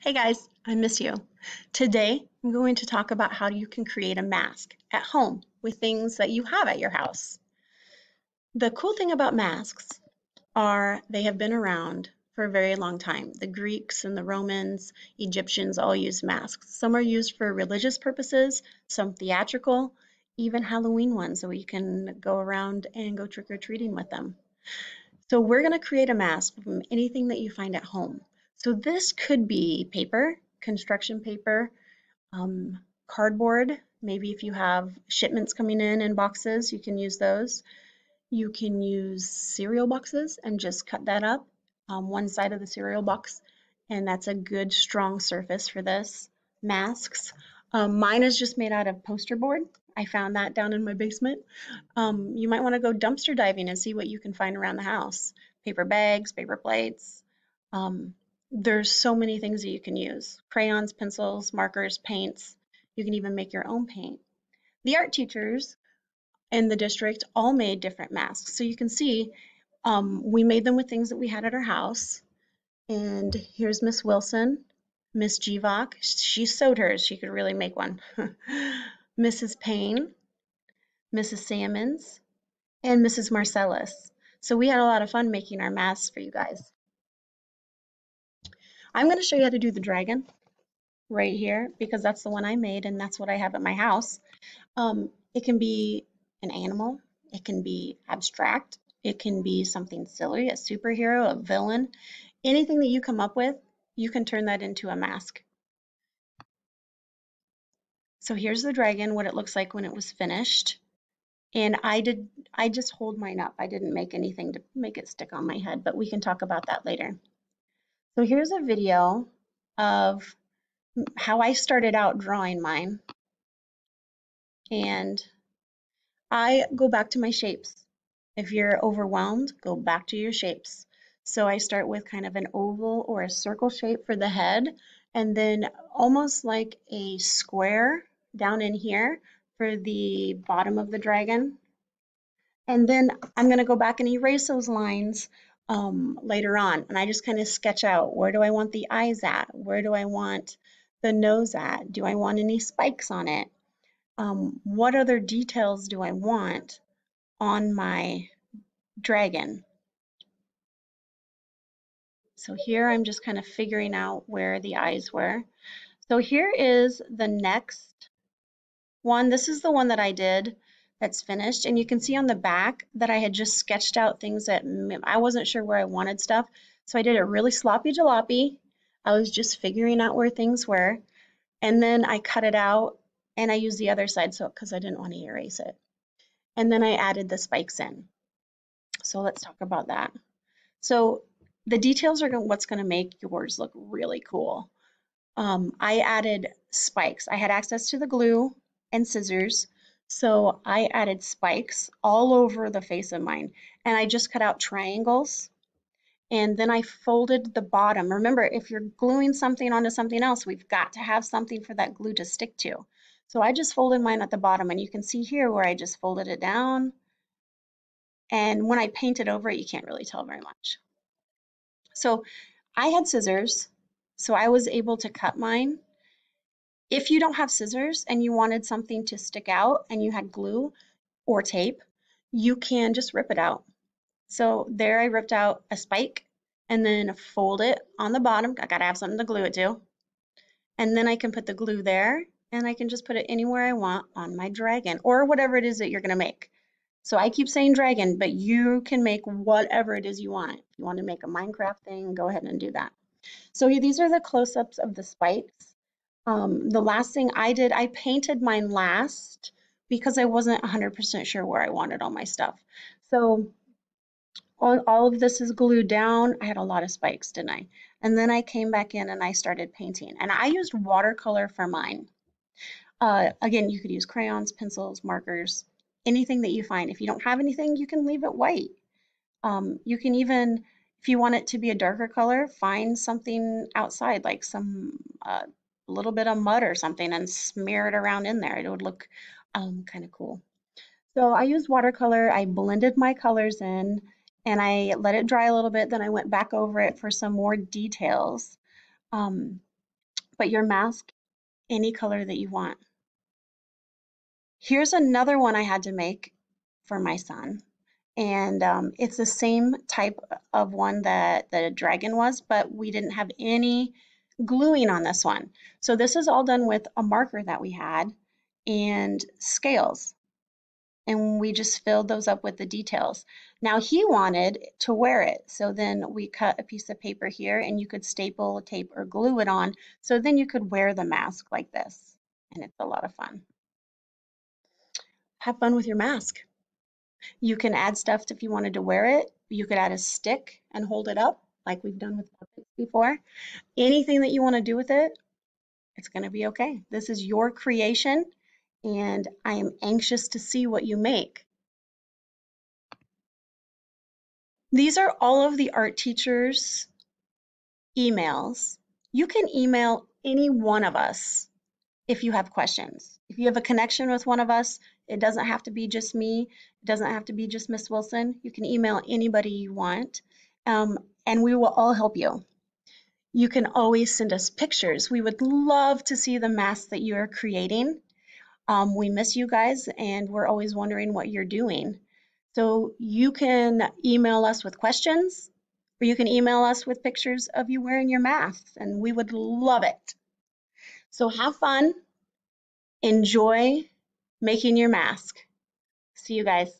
Hey guys, I miss you. Today, I'm going to talk about how you can create a mask at home with things that you have at your house. The cool thing about masks are they have been around for a very long time. The Greeks and the Romans, Egyptians all used masks. Some are used for religious purposes, some theatrical, even Halloween ones, so you can go around and go trick-or-treating with them. So we're going to create a mask from anything that you find at home. So this could be paper, construction paper, um, cardboard. Maybe if you have shipments coming in boxes, you can use those. You can use cereal boxes and just cut that up, one side of the cereal box, and that's a good strong surface for this. Masks. Mine is just made out of poster board. I found that down in my basement. You might want to go dumpster diving and see what you can find around the house. Paper bags, paper plates. Um, there's so many things that you can use. Crayons, pencils, markers, paints. You can even make your own paint. The art teachers in the district all made different masks. So you can see we made them with things that we had at our house. And here's Miss Wilson, Miss Givok. She sewed hers. She could really make one. Mrs. Payne, Mrs. Salmons, and Mrs. Marcellus. So we had a lot of fun making our masks for you guys. I'm going to show you how to do the dragon right here because that's the one I made and that's what I have at my house. It can be an animal, it can be abstract, it can be something silly, a superhero, a villain. Anything that you come up with, you can turn that into a mask. So here's the dragon, what it looks like when it was finished. And I just hold mine up. I didn't make anything to make it stick on my head, but we can talk about that later. So here's a video of how I started out drawing mine. And I go back to my shapes. If you're overwhelmed, go back to your shapes. So I start with kind of an oval or a circle shape for the head, and then almost like a square down in here for the bottom of the dragon. And then I'm going to go back and erase those lines later on. And I just kind of sketch out, where do I want the eyes at? Where do I want the nose at? Do I want any spikes on it? What other details do I want on my dragon? So here I'm just kind of figuring out where the eyes were. So here is the next one. This is the one that I did that's finished. And you can see on the back that I had just sketched out things that I wasn't sure where I wanted stuff. So I did it really sloppy jalopy. I was just figuring out where things were. And then I cut it out and I used the other side so because I didn't want to erase it. And then I added the spikes in. So let's talk about that. So the details are what's going to make yours look really cool. I added spikes. I had access to the glue and scissors, so I added spikes all over the face of mine. And I just cut out triangles, and then I folded the bottom. Remember, if you're gluing something onto something else, we've got to have something for that glue to stick to. So I just folded mine at the bottom, and you can see here where I just folded it down. And when I painted over it, you can't really tell very much. So I had scissors, so I was able to cut mine. If you don't have scissors and you wanted something to stick out and you had glue or tape, you can just rip it out. So there I ripped out a spike and then fold it on the bottom. I gotta have something to glue it to. And then I can put the glue there and I can just put it anywhere I want on my dragon or whatever it is that you're gonna make. So I keep saying dragon, but you can make whatever it is you want. If you want to make a Minecraft thing, go ahead and do that. So these are the close-ups of the spikes. The last thing I did, I painted mine last because I wasn't 100% sure where I wanted all my stuff. So all of this is glued down. I had a lot of spikes, didn't I? And then I came back in and I started painting. And I used watercolor for mine. Again, you could use crayons, pencils, markers, anything that you find. If you don't have anything, you can leave it white. You can even, if you want it to be a darker color, find something outside, like some little bit of mud or something, and smear it around in there. It would look kind of cool. So I used watercolor. I blended my colors in, and I let it dry a little bit. Then I went back over it for some more details. Um, but your mask any color that you want. Here's another one I had to make for my son. And it's the same type of one that the dragon was, but we didn't have any gluing on this one. So this is all done with a marker that we had and scales. And we just filled those up with the details. Now he wanted to wear it. So then we cut a piece of paper here and you could staple, tape, or glue it on. So then you could wear the mask like this. And it's a lot of fun. Have fun with your mask. You can add stuff if you wanted to wear it. You could add a stick and hold it up like we've done with puppets before. Anything that you want to do with it, it's going to be okay. This is your creation and I am anxious to see what you make. These are all of the art teachers' emails. You can email any one of us if you have questions. If you have a connection with one of us, it doesn't have to be just me. It doesn't have to be just Miss Wilson. You can email anybody you want, and we will all help you. You can always send us pictures. We would love to see the masks that you are creating. We miss you guys, and we're always wondering what you're doing. So you can email us with questions, or you can email us with pictures of you wearing your masks, and we would love it. So have fun. Enjoy making your mask. See you guys.